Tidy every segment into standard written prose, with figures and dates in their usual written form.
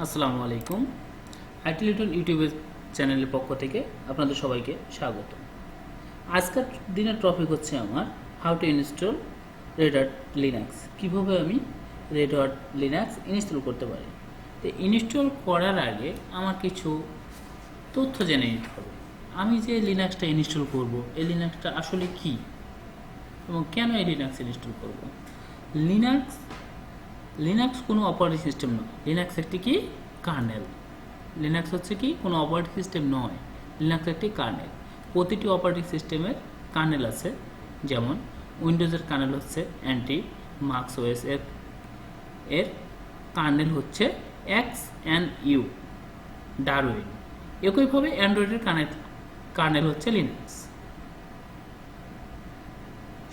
আসসালামু আলাইকুম। IT little ইউটিউবের চ্যানেলের পক্ষ থেকে আপনাদের সবাইকে স্বাগত। আজকের দিনের টপিক হচ্ছে আমার how to install red hot Linux. কীভাবে আমি রেড হট লিনাক্স ইনস্টল করতে পারি। তো ইনস্টল করার আগে আমার কিছু তথ্য জেনে নিতে হবে। আমি যে লিনাক্সটা ইনস্টল করব, এই লিনাক্সটা আসলে কী এবং কেন এই লিনাক্স ইনস্টল করব। লিনাক্স কোনো অপারেটিং সিস্টেম নয়। লিনাক্স একটি কি কার্নেল। লিনাক্স হচ্ছে কি কোনো অপারেটিং সিস্টেম নয়। লিনাক্স একটি কার্নেল। প্রতিটি অপারেটিং সিস্টেমের কার্নেল আছে। যেমন উইন্ডোজের কার্নেল হচ্ছে অ্যান্টি, মার্কস ওএস এর কার্নেল হচ্ছে XNU, ডারউইন। একইভাবে অ্যান্ড্রয়েডের কার্নেল হচ্ছে লিনাক্স।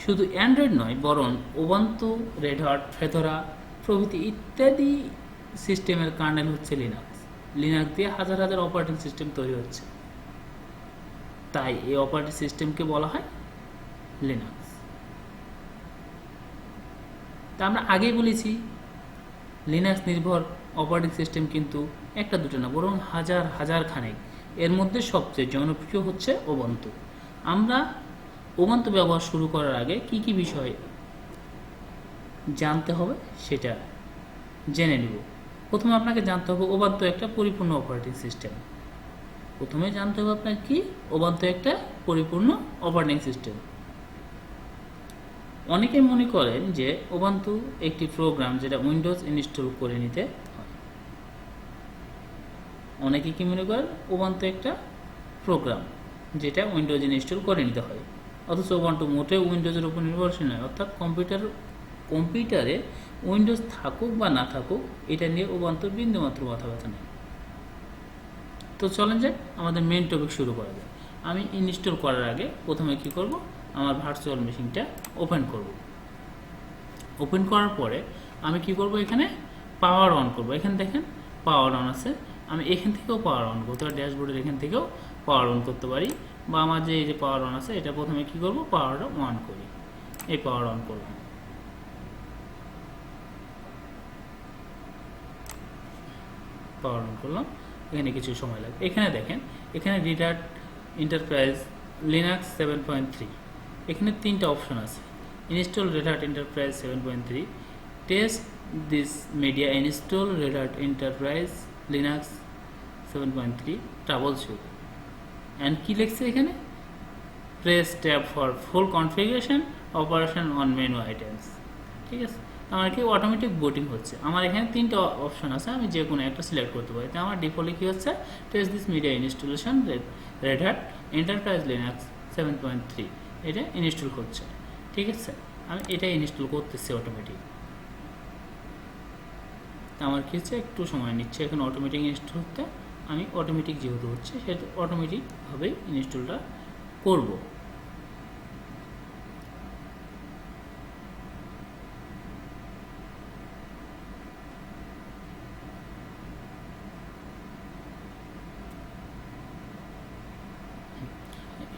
শুধু অ্যান্ড্রয়েড নয়, বরং উবুন্টু, রেড হট, ফেডোরা প্রভৃতি ইত্যাদি সিস্টেমের কার্নেল হচ্ছে লিনাক্স। লিনাক্স দিয়ে হাজার হাজার অপারেটিং সিস্টেম তৈরি হচ্ছে, তাই এই অপারেটিং সিস্টেমকে বলা হয় লিনাক্স। তা আমরা আগেই বলেছি, লিনাক্স নির্ভর অপারেটিং সিস্টেম কিন্তু একটা দুটো না, বরং হাজার হাজার খানেক। এর মধ্যে সবচেয়ে জনপ্রিয় হচ্ছে উবুন্টু। আমরা উবুন্টু ব্যবহার শুরু করার আগে কি কি বিষয় জানতে হবে সেটা জেনে নিব। প্রথমে আপনাকে জানতে হবে উবুন্টু একটা পরিপূর্ণ অপারেটিং সিস্টেম। প্রথমে জানতে হবে আপনার কি উবুন্টু একটা পরিপূর্ণ অপারেটিং সিস্টেম। অনেকে মনে করেন যে উবুন্টু একটি প্রোগ্রাম যেটা উইন্ডোজ ইনস্টল করে নিতে হয়। অনেকে কি মনে করেন উবুন্টু একটা প্রোগ্রাম যেটা উইন্ডোজ ইনস্টল করে নিতে হয়, অথচ উবুন্টু মোটেও উইন্ডোজের উপর নির্ভরশীল নয়। অর্থাৎ কম্পিউটারে উইন্ডোজ থাকুক বা না থাকুক, এটা নিয়ে উবুন্টুর বিন্দুমাত্র মাথা ব্যথা নেই। তো চলেন যাক আমাদের মেইন টপিক শুরু করা যায়। আমি ইনস্টল করার আগে প্রথমে কি করব, আমার ভার্চুয়াল মেশিনটা ওপেন করব। ওপেন করার পরে আমি কি করব, এখানে পাওয়ার অন করব। এখানে দেখেন পাওয়ার অন আছে, আমি এখান থেকেও পাওয়ার অন করতে পারি। ড্যাশবোর্ডের এখান থেকেও পাওয়ার অন করতে পারি, বা আমার যে এই যে পাওয়ার অন আছে এটা প্রথমে কি করব, পাওয়ারটা অন করি। এই পাওয়ার অন করলাম, পাওয়ার অন করলাম। এখানে কিছু সময় লাগবে। এখানে দেখেন, এখানে রেড হট এন্টারপ্রাইজ লিনাক্স 7.3, এখানে তিনটা অপশন আছে। Install red hot enterprise 7.3, test this media, install red hot enterprise Linux 7.3, trouble shoot. And কি লিখছে এখানে, press tab for full configuration operation on menu items. ঠিক আছে, আমার কি অটোমেটিক বোটিং হচ্ছে। আমার এখানে তিনটা অপশন আছে, আমি যে কোনো একটা সিলেক্ট করতে পারি। তো আমার ডিফল্টে কি হচ্ছে, test this media installation red hot enterprise Linux 7.3, এটা ইনস্টল করছে। ঠিক আছে, আমি এটা ইনস্টল করতেছি অটোমেটিক। আমার কি হচ্ছে, একটু সময় নিচ্ছে এখন অটোমেটিক ইনস্টল হতে। আমি অটোমেটিক যেহেতু হচ্ছে সেহেতু অটোমেটিকভাবেই ইনস্টলটা করব।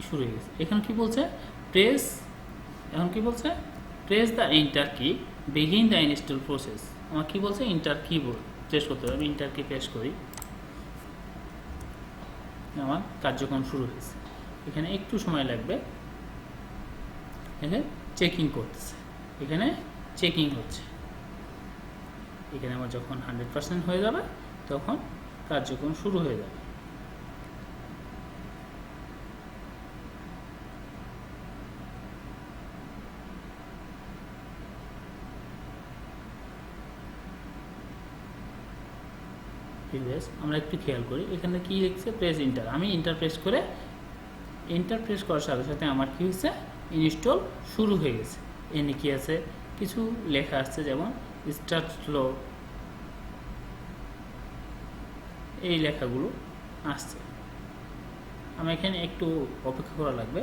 শুরু হয়ে গেছে। এখন কি বলছে, প্রেস দ্য এন্টার কি বিগিন দ্য ইনস্টল প্রসেস। আমার কি বলছে, এন্টার কি প্রেস করতে হবে। আমি এন্টার কি প্রেস করি, আমার কার্যক্রম শুরু হয়েছে। এখানে একটু সময় লাগবে, এখানে চেকিং করতেছে, এখানে চেকিং হচ্ছে। এখানে আমার যখন 100% হয়ে যাবে তখন কার্যক্রম শুরু হয়ে যাবে। আমরা একটু খেয়াল করি, এখানে কি লিখছে, প্রেস ইন্টার। আমি ইন্টার প্রেস করার সাথে সাথে আমার কি হচ্ছে, ইনস্টল শুরু হয়ে গেছে। এনে কি আছে, কিছু লেখা আসছে, যেমন স্টার্ট স্লো, এই লেখাগুলো আসছে। আমার এখানে একটু অপেক্ষা করা লাগবে।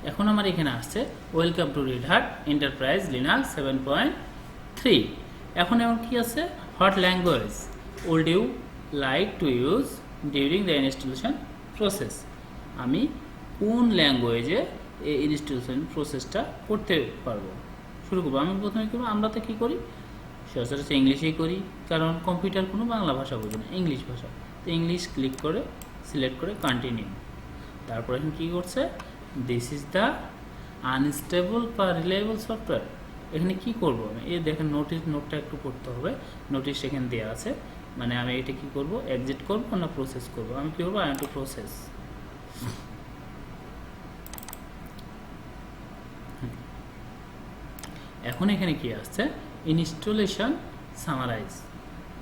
এখন আমার এখানে আসছে welcome to Red Hat Enterprise Linux 7.3। এখন এমন কি আছে, what language would you like to use during the installation process. আমি কোন ল্যাঙ্গুয়েজে এই ইনস্টলেশন প্রসেসটা করতে পারবো, শুরু করবো। আমি প্রথমে করবো, আমরা তো কী করি সচরাচর ইংলিশেই করি, কারণ কম্পিউটার কোনো বাংলা ভাষা বোঝে না, ইংলিশ ভাষা। তো ইংলিশ ক্লিক করে সিলেক্ট করে কন্টিনিউ। তারপর এখন কী করছে, দিস ইজ দ্য আনস্টেবল বা রিলায়েবল সফটওয়্যার। এখানে কি করব আমি, এই দেখেন নোটটা একটু পড়তে হবে, নোটিশ এখানে দেওয়া আছে। মানে আমি এটা কি করব, এক্সিট করব না প্রসেস করব। আমি কি করবো, আই এম টু প্রসেস। এখন এখানে কি আসছে, ইনস্টলেশন সামারাইজ।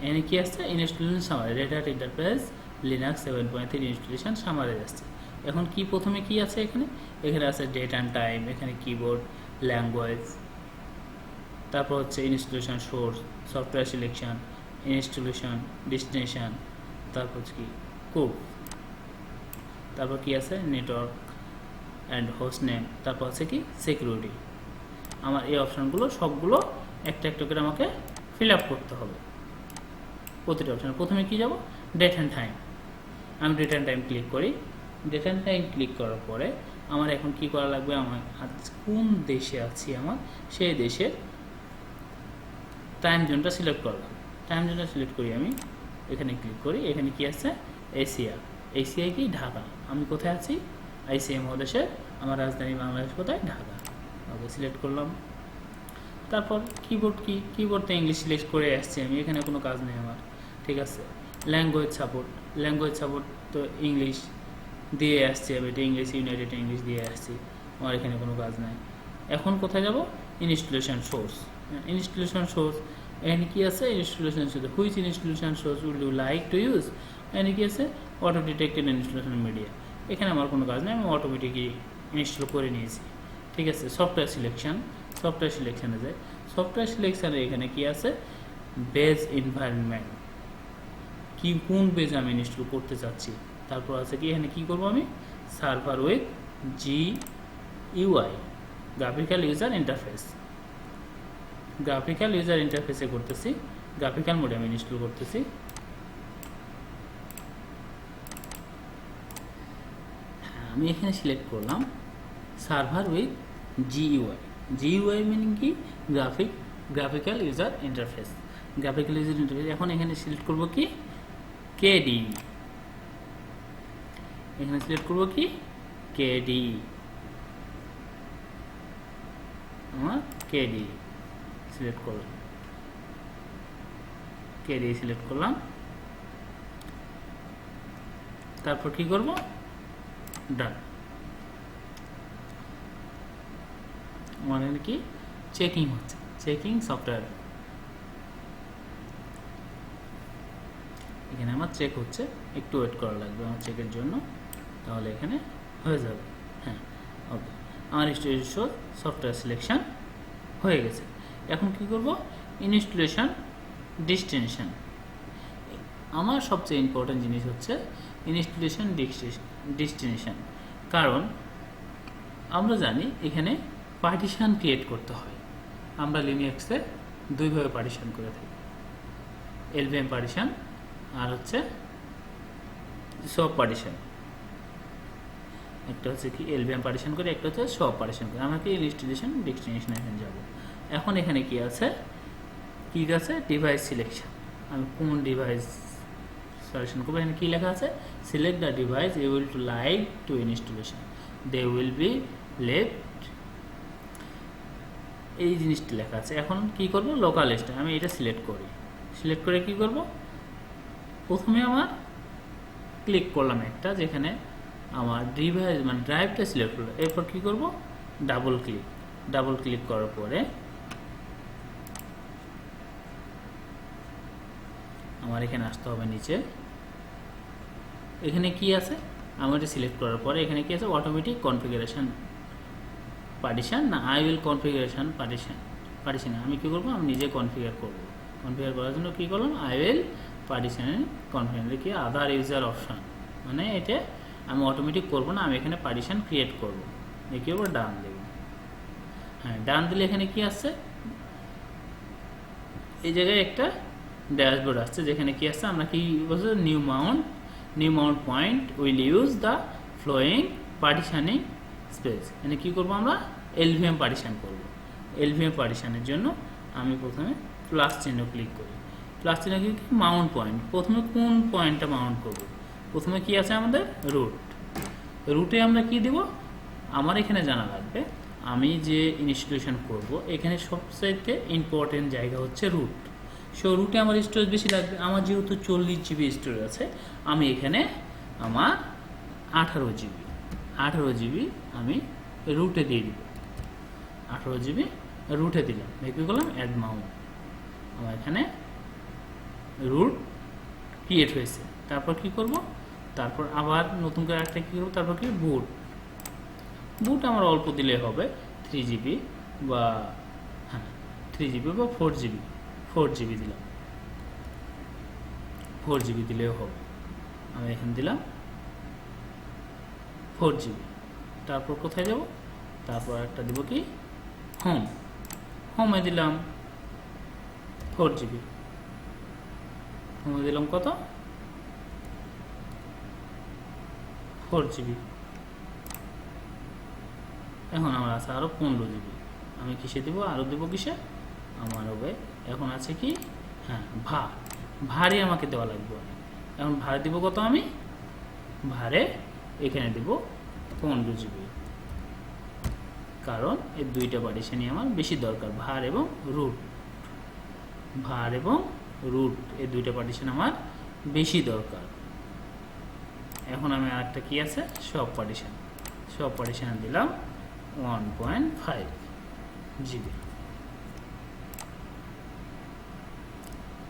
এখানে কি আসছে, installation summarise, Red Hat Enterprise Linux 7.3 installation summarise আসছে। এখন কি প্রথমে কি আছে, এখানে আছে ডেট অ্যান্ড টাইম, এখানে কিবোর্ড, ল্যাঙ্গুয়েজ, তারপর হচ্ছে installation source, software selection, installation destination, তারপর হচ্ছে কি কোড, তারপর কি আছে নেটওয়ার্ক অ্যান্ড হোস্ট নেম, তারপর হচ্ছে কি সিকিউরিটি। আমার এই অপশানগুলো সবগুলো একটা একটা করে আমাকে ফিল আপ করতে হবে প্রতিটা অপশানে। প্রথমে কি যাব, ডেট অ্যান্ড টাইম। আমি ডেট অ্যান্ড টাইম ক্লিক করি। ডেট অ্যান্ড টাইম ক্লিক করার পরে আমার এখন কি করা লাগবে, আমার কোন দেশে আছি আমার সেই দেশের টাইম জোনটা সিলেক্ট করলাম। টাইম জোনটা সিলেক্ট করি, আমি এখানে ক্লিক করি। এখানে কি আছে, এশিয়া। এশিয়ায় কি ঢাকা। আমি কোথায় আছি, আইসিএ মহাদেশের, আমার রাজধানী বাংলাদেশ কোথায়, ঢাকা। ওকে সিলেক্ট করলাম। তারপর কিবোর্ড কি, কিবোর্ডতে ইংলিশ সিলেক্ট করে আসছি আমি, এখানে কোনো কাজ নেই আমার, ঠিক আছে। ল্যাঙ্গুয়েজ সাপোর্ট তো ইংলিশ দিয়ে আসছি আমি, এটা ইংলিশ, ইউনাইটেড ইংলিশ দিয়ে আসছি, আমার এখানে কোনো কাজ নাই। এখন কোথায় যাব, ইনস্টলেশন সোর্স। এখানে কি আছে, installation source, which installation source would you like to use. এখানে কি আছে, অটো ডিটেক্টেড ইনস্টলেশন মিডিয়া। এখানে আমার কোনো কাজ নেই, আমি অটোমেটিকই ইনস্টল করে নিয়েছি, ঠিক আছে। সফটওয়্যার সিলেকশানে যায়। সফটওয়্যার সিলেকশানে এখানে কি আছে, বেজ এনভায়রনমেন্ট, কি কোন বেজ আমি ইনস্টল করতে চাচ্ছি। তারপর আছে কি, এখানে কি করব আমি, server with GUI, graphical user ইন্টারফেসে করতেছি, গ্রাফিক্যাল মোডে আমি ইনস্টল করতেছি। আমি এখানে সিলেক্ট করলাম সার্ভার উইথ GUI মিনিং কি, গ্রাফিক্যাল ইউজার ইন্টারফেস। এখন এখানে সিলেক্ট করব কি, KDE। এখানে সিলেক্ট করব কি, KDE, আমার KDE সিলেক্ট করলাম। তারপর কি করব, ডান। মানে কি, চেকিং হচ্ছে, চেকিং সফটওয়্যার। এখানে আমার চেক হচ্ছে, একটু ওয়েট করা লাগবে আমার চেকের জন্য, তাহলে এখানে হয়ে যাবে। হ্যাঁ, ওকে, আমার সফটওয়্যার সিলেকশন হয়ে গেছে। এখন কি করব, ইনস্টলেশন ডেস্টিনেশন। আমার সবচেয়ে ইম্পর্টেন্ট জিনিস হচ্ছে ইনস্টলেশন ডেস্টিনেশন, কারণ আমরা জানি এখানে পার্টিশন ক্রিয়েট করতে হয়। আমরা লিনাক্সে দুইভাবে পার্টিশন করে থাকি, LVM পার্টিশন আর হচ্ছে সব পার্টিশন। একটা হচ্ছে কি LVM পার্টিশন করে, একটা হচ্ছে সব পার্টিশন করে। আমাকে ইনস্টলেশন ডেস্টিনেশন এখানে যাব। এখন এখানে কি আছে, ডিভাইস সিলেকশন। আমি কোন ডিভাইস সিলেকশন করবো, এখানে কি লেখা আছে, select the device you will to like to installation, they will be left. এই জিনিসটা লেখা আছে। এখন কি করব, লোকাল স্টার, আমি এটা সিলেক্ট করে কি করব, প্রথমে আমার ক্লিক করলাম একটা, যেখানে আমার ডিভাইস মানে ড্রাইভটা সিলেক্ট করলো। এরপর কি করব, ডাবল ক্লিক করার পরে আমার এখানে আসতে হবে নিচে। এখানে কি আছে, আমার এটা সিলেক্ট করার পরে এখানে কি আছে, অটোমেটিক কনফিগারেশন পার্টিশন না আই উইল কনফিগারেশন পার্টিশন। আমি কি করব, আমি নিজে কনফিগার করার জন্য কি করলাম, আই উইল পার্টিশন কনফিগার কি আদার ইউজার অপশন, মানে এটা আমি অটোমেটিক করব না, আমি এখানে পার্টিশন ক্রিয়েট করব। কি করবো, ডান দেব। হ্যাঁ, ডান দিলে এখানে কি আসছে, এই জায়গায় একটা ড্যাশবোর্ড আসছে, যেখানে কি আসছে, আমরা কি বলছি, new Mount point will use the following partitioning space. এখানে কি করব, আমরা এলভিএম পার্টিশন করব। এলভিএম পার্টিশনের জন্য আমি প্রথমে প্লাস চিহ্ন ক্লিক করি। প্লাস চিহ্ন ক্লিক মাউন্ট পয়েন্ট, প্রথমে কোন পয়েন্টটা মাউন্ট করব, প্রথমে কি আছে আমাদের রুট। রুটে আমরা কি দেব, আমার এখানে জানা লাগবে আমি যে ইনস্টলেশন করব এখানে সবচাইতে ইম্পর্টেন্ট জায়গা হচ্ছে রুট। সো রুটে আমার স্টোরেজ বেশি লাগবে, আমার যেহেতু 40 জিবি স্টোরেজ আছে, আমি এখানে আমার 18 জিবি আমি রুটে দিয়ে দিব। 18 জিবি রুটে দিলাম, কি করলাম, অ্যাড মাউন্ট, আমার এখানে রুট ক্রিয়েট হয়েছে। তারপর কি করব, তারপর আবার নতুন করে একটা কী করবো, তারপর কি বুট আমার অল্প দিলে হবে, 3 জিবি বা 4 জিবি দিলাম, 4 জিবি দিলেও হবে। আমি এখানে দিলাম 4 জিবি। তারপর কোথায় যাব, তারপর একটা দিব কি, হোমে দিলাম 4 জিবি, হোমে দিলাম কত, 4 জিবি। এখন আমার আছে আরও 15 জিবি, আমি কিসে দিব, আরও দেবো কিসে, আমার হবে এখন আছে কি, হ্যাঁ, ভারে আমাকে দেওয়া লাগবে। এখন ভাড়ে দিব কত, আমি ভারে এখানে দেব 15 জিবি, কারণ এই দুইটা পার্টিশনই আমার বেশি দরকার, ভার এবং রুট এই দুইটা পার্টিশন আমার বেশি দরকার। এখন আমি আরেকটা কি আছে, সব পার্টিশন দিলাম 1.5 জিবি,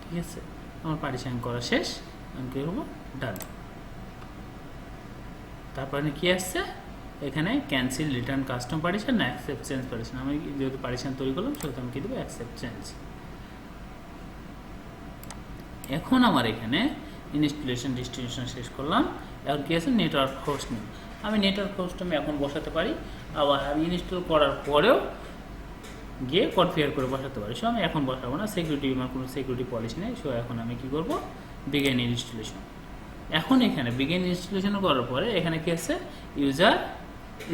ঠিক আছে। আমার পার্টিশন করা শেষ, আমি কি করবো, ডান। তারপরে কি আসছে এখানে, ক্যান্সেল রিটার্ন কাস্টম পার্টিশন না অ্যাকসেপ্ট চেঞ্জ পার্টিশন। আমি যেহেতু পার্টিশন তৈরি করলাম সেহেতু আমি কি দেবো, অ্যাকসেপ্ট চেঞ্জ। এখন আমার এখানে ইনস্টলেশন ডিস্ট্রিবিউশন শেষ করলাম। এখন কি আছে, নেটওয়ার্ক হোস্ট নেম। আমি নেটওয়ার্ক হোস্ট আমি এখন বসাতে পারি, আবার আমি ইনস্টল করার পরেও গিয়ে কনফিগার করে বসাতে পারি। সো আমি এখন বসাবো না, আমার কোনো সিকিউরিটি পলিসি নেই। সো এখন আমি কি করব, বিগিন ইনস্টলেশন। এখন এখানে বিগিন ইনস্টলেশন করার পরে এখানে কি আছে, ইউজার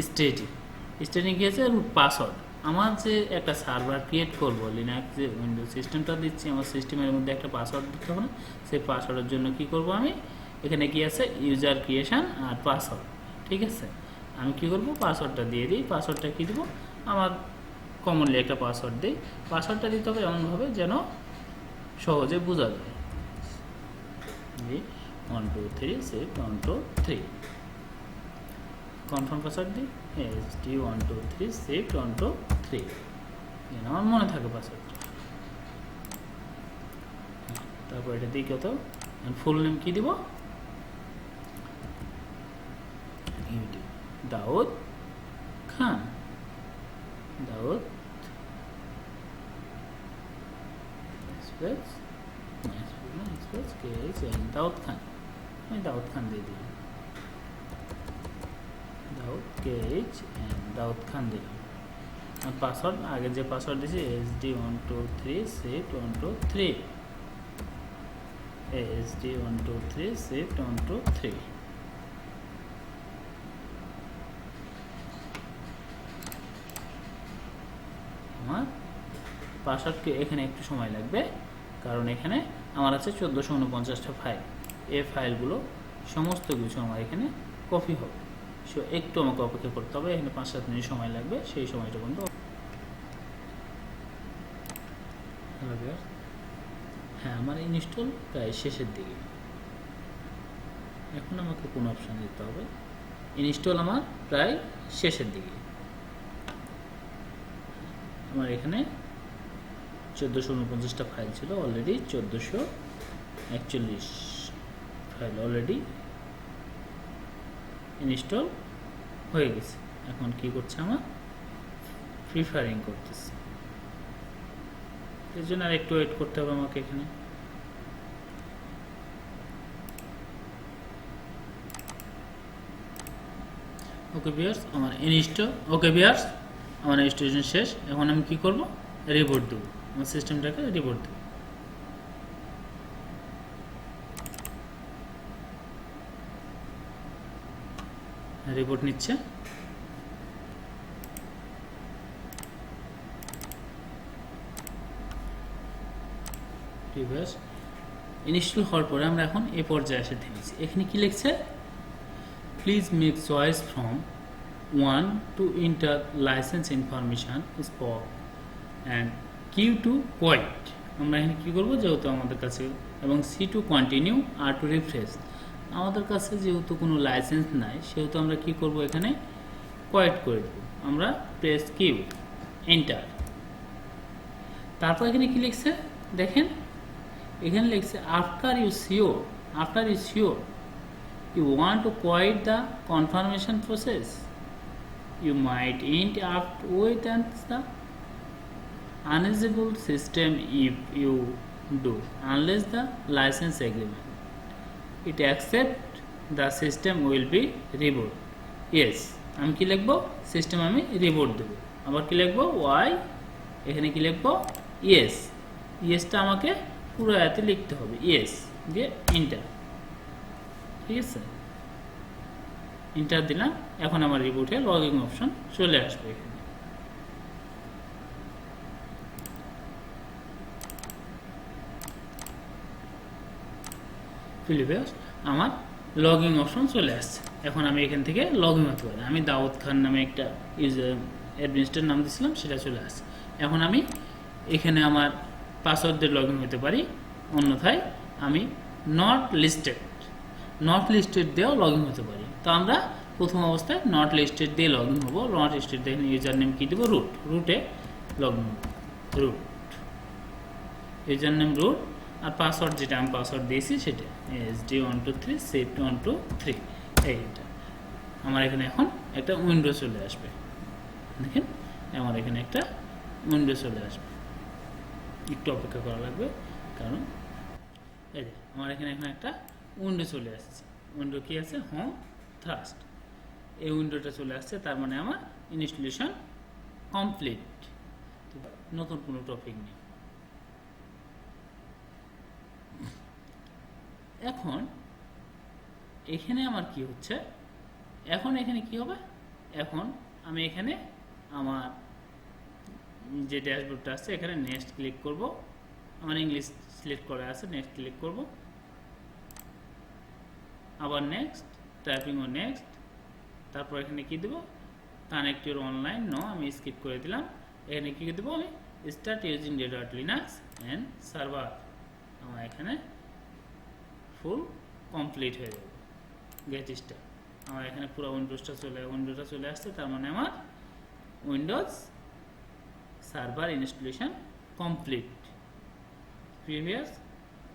স্টেটিং কি আছে, পাসওয়ার্ড। আমার যে একটা সার্ভার ক্রিয়েট করবো, লিনাক্স যে উইন্ডোজ সিস্টেমটা দিচ্ছি, আমার সিস্টেমের মধ্যে একটা পাসওয়ার্ড দিতে হবে না। সেই পাসওয়ার্ডের জন্য কি করব, আমি এখানে কি আছে, ইউজার ক্রিয়েশন আর পাসওয়ার্ড, ঠিক আছে। আমি কি করব, পাসওয়ার্ডটা দিয়ে দিই। পাসওয়ার্ডটা কি দেবো, আমার কমনলি একটা পাসওয়ার্ড দিই। পাসওয়ার্ডটা দিতে হবে এমনভাবে যেন সহজে বোঝা যায়। 1 2 3 সেভ 1 2 3, কনফার্ম পাসওয়ার্ড দিই, SD 1 2 3 সেভ 1 2 3, যেন আমার মনে থাকে পাসওয়ার্ডটা। তারপর এটা দিই কত, ফুল নেম কি দিব, দাউদ খান, দাউদ দাউদ খান, আমি দাউদ খান দিয়ে দিলাম, দাউদ খান দিলাম। আর পাসওয়ার্ড আগে যে পাসওয়ার্ড দিয়েছি, SD 1 2 3 সেভ 1 2 3, SD 1 2 3 সেভ 1 2 3। আমার পাসওয়ার্ডকে এখানে একটু সময় লাগবে, কারণ এখানে আমার আছে 1449টা ফাইল। এই ফাইলগুলো সমস্ত কিছু আমার এখানে কপি হবে। সো একটু আমাকে অপেক্ষা করতে হবে, এখানে 5-7 মিনিট সময় লাগবে। সেই সময়টা পর্যন্ত হ্যাঁ, আমার ইনস্টল প্রায় শেষের দিকে। এখন আমাকে কোন অপশান দিতে হবে, ইনস্টল আমার প্রায় শেষের দিকে। আমার এখানে 1449টা ফাইল ছিল, অলরেডি 1441 ফাইল অলরেডি ইনস্টল হয়ে গেছে। এখন কি করছে, আমার প্রিফারিং করতেছে, এর জন্য আর একটু ওয়েট করতে হবে আমাকে। এখানে ওকে ভিউয়ার্স, আমার ওকে ভিউয়ার্স, আমার ইনস্টলেশন শেষ। এখন আমি কি করব, রিবোট দেব, আমার সিস্টেমটাকে রিবোট দেব। রিবোট নিচ্ছে। ভিউয়ার্স, ইনস্টল হওয়ার পরে আমরা এখন এই পর্যায়ে এসে থেকেছি। এখানে কি লিখছে, please make choice from 1 to enter license information spot and Q to quit। আমরা এখানে কি করব, যেহেতু আমাদের কাছে, এবং C to continue, R to refresh। আমাদের কাছে যেহেতু কোনো লাইসেন্স নাই, সেহেতু আমরা কি করব, এখানে কোয়েট করে দেব। আমরা প্রেস কিউ, এন্টার। তারপর এখানে কি লিখছে দেখেন, এখানে লিখছে after you sure you want to quit the confirmation process, you might interrupt with the unusable system if you do, unless the license agreement it accept the system will be reboot। yes, আমি কি লিখবো, system আমি reboot দেব। আবার কি লিখবো, Y, এখানে কি লিখবো, ইয়েস। ইয়েসটা আমাকে পুরো এতে লিখতে হবে, ইয়েস দিয়ে এন্টার। ঠিক আছে, এন্টার দিলাম। এখন আমার রিবোটে লগইন অপশন চলে আসবে। এখানে ফিলিপিন্স আমার লগইন অপশন চলে আসছে। এখন আমি এখান থেকে লগইন হতে পারি। আমি দাউদ খান নামে একটা ইউজার অ্যাডমিনিস্ট্রেটর নাম দিয়েছিলাম, সেটা চলে আসছে। এখন আমি এখানে আমার পাসওয়ার্ড দিয়ে লগইন হতে পারি, অন্যথায় আমি নট লিস্টেড দিয়েও লগইন হতে পারি। তো আমরা প্রথম অবস্থায় নট লিস্টেড দিয়ে লগইন হবো। নট লিস্টেড দিয়ে ইউজার নেম কি দেবো, রুটে লগইন হবো, ইউজার নেম রুট, আর পাসওয়ার্ড যেটা আমি পাসওয়ার্ড দিয়েছি সেটা SD123 SIFT123। এইটা আমার এখানে এখন একটা উইন্ডো চলে আসবে। দেখেন, আমার এখানে একটা উইন্ডো চলে আসবে। একটু অপেক্ষা করা লাগবে, কারণ এই যে আমার এখানে একটা উইন্ডো চলে আসছে। উইন্ডো কি আছে, হোম থ্রাস্ট, এই উইন্ডোটা চলে আসছে। তার মানে আমার ইনস্টলেশন কমপ্লিট, নতুন কোনো টপিক নেই। এখন এখানে আমার কি হচ্ছে, এখন এখানে কি হবে, এখন আমি এখানে আমার যে ড্যাশবোর্ডটা আছে, এখানে নেক্সট ক্লিক করব। আমার ইংলিশ সিলেক্ট করা আছে, নেক্সট ক্লিক করব, আবার নেক্সট, টাইপিং ও নেক্সট। তারপর এখানে কি দেব, কানেক্ট ইউর অনলাইন, নো, আমি স্কিপ করে দিলাম। এখানে কি দেবো, আমি start using Linux and server. আমার এখানে ফুল কমপ্লিট হয়ে যাবে, গেট স্টার্ট। আমার এখানে পুরো উইন্ডোটা চলে আসছে। তার মানে আমার Windows server installation complete. Previous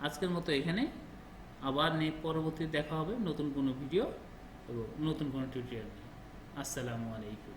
আজকের মতো এখানে, আবার পরবর্তী দেখা হবে নতুন কোনো ভিডিও এবং নতুন কোনো টিউটোরিয়াল নিয়ে। আসসালামু আলাইকুম।